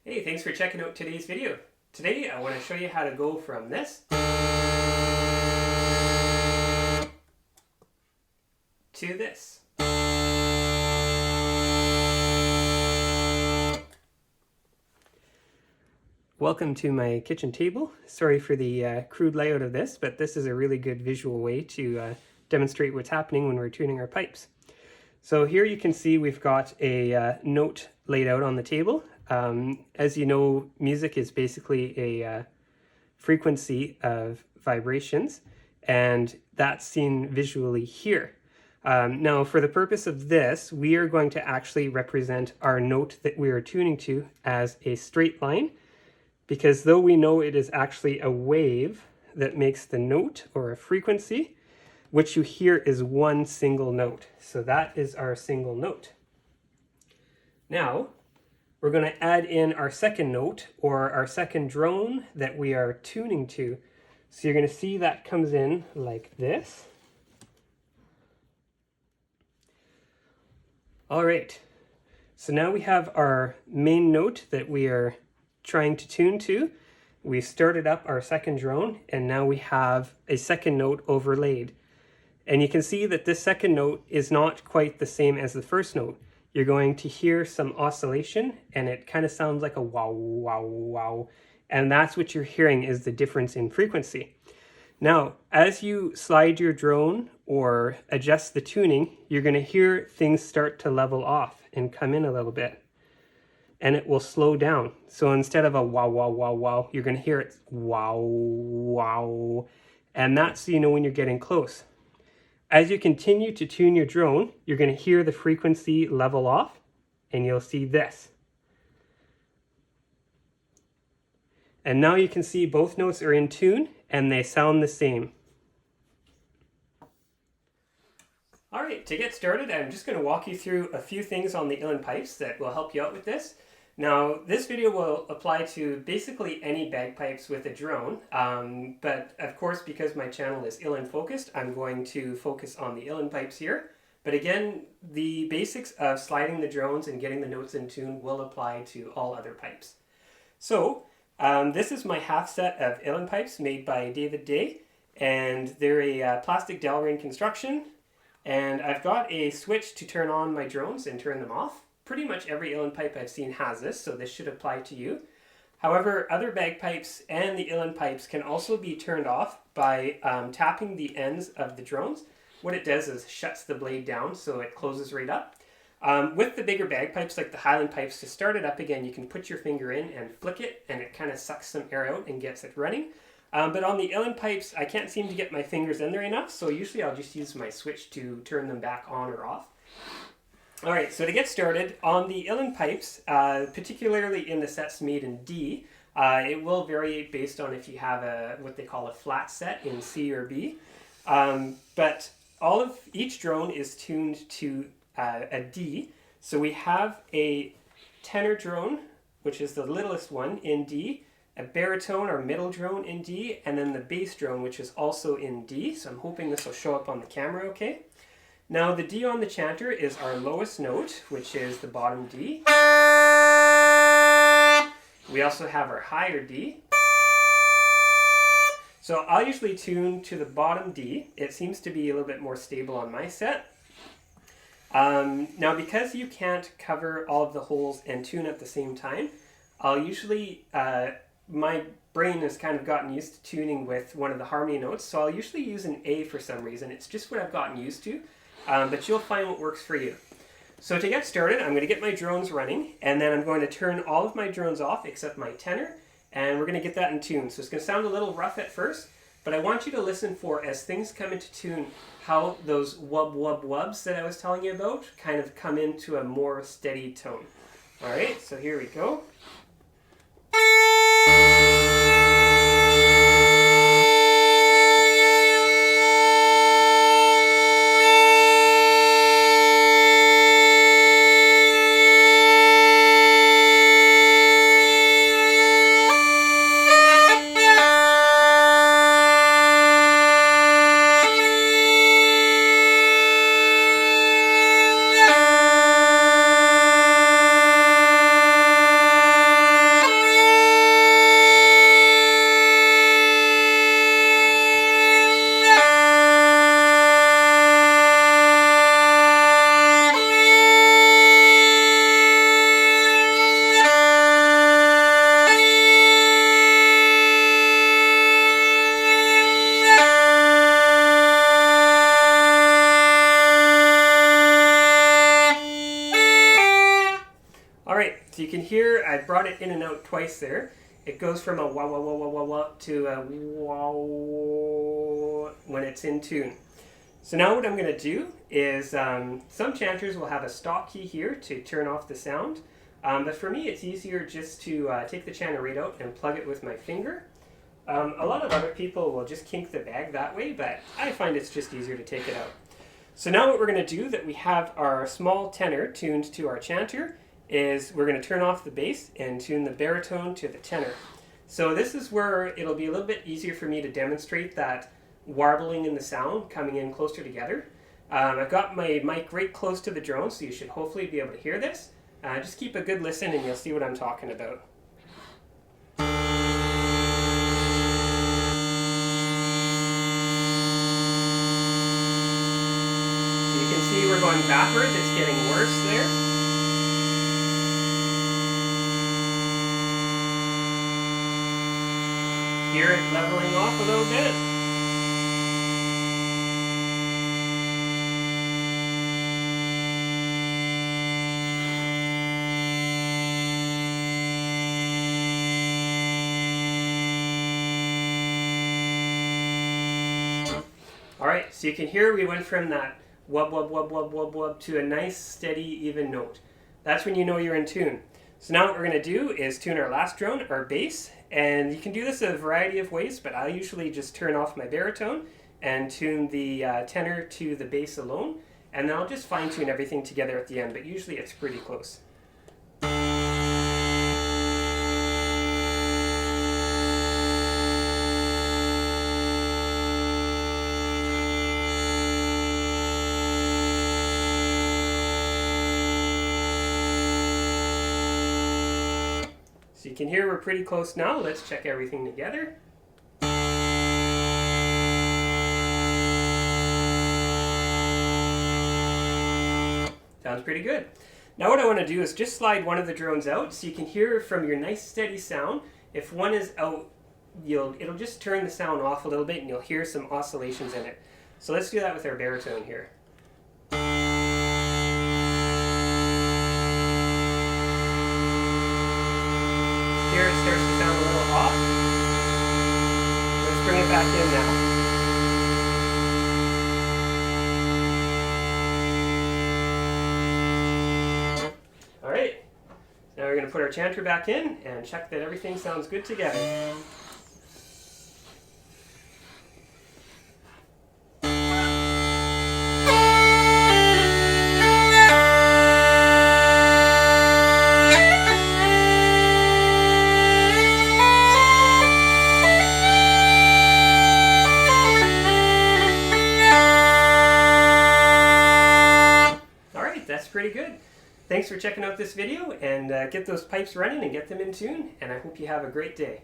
Hey, thanks for checking out today's video. Today I want to show you how to go from this to this. Welcome to my kitchen table. Sorry for the crude layout of this, but this is a really good visual way to demonstrate what's happening when we're tuning our pipes. So here you can see we've got a note laid out on the table. As you know, music is basically a frequency of vibrations, and that's seen visually here. Now, for the purpose of this, we are going to actually represent our note that we are tuning to as a straight line, because though we know it is actually a wave that makes the note or a frequency, what you hear is one single note. So that is our single note. Now, we're going to add in our second note or our second drone that we are tuning to. So you're going to see that comes in like this. All right. So now we have our main note that we are trying to tune to. We started up our second drone, and now we have a second note overlaid. And you can see that this second note is not quite the same as the first note. You're going to hear some oscillation, and it kind of sounds like a wow, wow, wow. And that's what you're hearing is the difference in frequency. Now, as you slide your drone or adjust the tuning, you're going to hear things start to level off and come in a little bit. And it will slow down. So instead of a wow, wow, wow, wow, you're going to hear it wow, wow. And that's, when you're getting close. As you continue to tune your drone, you're going to hear the frequency level off, and you'll see this. And now you can see both notes are in tune, and they sound the same. All right, to get started, I'm just going to walk you through a few things on the Uilleann Pipes that will help you out with this. Now, this video will apply to basically any bagpipes with a drone, but of course, because my channel is Uilleann focused, I'm going to focus on the Uilleann Pipes here. But again, the basics of sliding the drones and getting the notes in tune will apply to all other pipes. So, this is my half set of Uilleann Pipes made by David Day, and they're a plastic Delrin construction, and I've got a switch to turn on my drones and turn them off. Pretty much every Uilleann pipe I've seen has this, so this should apply to you. However, other bagpipes and the Uilleann Pipes can also be turned off by tapping the ends of the drones. What it does is shuts the blade down so it closes right up. With the bigger bagpipes like the Highland pipes, to start it up again, you can put your finger in and flick it, and it kind of sucks some air out and gets it running. But on the Uilleann Pipes, I can't seem to get my fingers in there enough, so usually I'll just use my switch to turn them back on or off. All right, so to get started, on the Uilleann Pipes, particularly in the sets made in D, it will vary based on if you have what they call a flat set in C or B. But each drone is tuned to a D. So we have a tenor drone, which is the littlest one in D, a baritone or middle drone in D, and then the bass drone, which is also in D. So I'm hoping this will show up on the camera okay. Now the D on the chanter is our lowest note, which is the bottom D. We also have our higher D. So I'll usually tune to the bottom D. It seems to be a little bit more stable on my set. Now because you can't cover all of the holes and tune at the same time, I'll usually, my brain has kind of gotten used to tuning with one of the harmony notes, so I'll usually use an A for some reason. It's just what I've gotten used to. But you'll find what works for you. So to get started, I'm going to get my drones running, and then I'm going to turn all of my drones off except my tenor, and we're going to get that in tune. So it's going to sound a little rough at first, but I want you to listen for, as things come into tune, how those wub wub wubs that I was telling you about kind of come into a more steady tone. All right, so here we go. So you can hear I brought it in and out twice there. It goes from a wah wah wah wah wah wah to a wah when it's in tune. So now what I'm going to do is some chanters will have a stop key here to turn off the sound. But for me it's easier just to take the chanter right out and plug it with my finger. A lot of other people will just kink the bag that way, but I find it's just easier to take it out. So now what we're going to do that we have our small tenor tuned to our chanter is we're going to turn off the bass and tune the baritone to the tenor. So this is where it'll be a little bit easier for me to demonstrate that warbling in the sound coming in closer together. I've got my mic right close to the drone, so you should hopefully be able to hear this. Just keep a good listen and you'll see what I'm talking about. So you can see we're going backwards, it's getting worse there. Hear it leveling off a little bit. Alright, so you can hear we went from that wub wub wub wub wub wub to a nice steady even note. That's when you know you're in tune. So now what we're going to do is tune our last drone, our bass, and you can do this a variety of ways, but I usually just turn off my baritone and tune the tenor to the bass alone, and then I'll just fine tune everything together at the end, but usually it's pretty close. So you can hear we're pretty close now. Let's check everything together. Sounds pretty good. Now what I want to do is just slide one of the drones out so you can hear from your nice steady sound. If one is out, it'll just turn the sound off a little bit and you'll hear some oscillations in it. So let's do that with our baritone here. Here it starts to sound a little off. Let's bring it back in now. Alright, now we're going to put our chanter back in and check that everything sounds good together. That's pretty good. Thanks for checking out this video, and get those pipes running and get them in tune, and I hope you have a great day.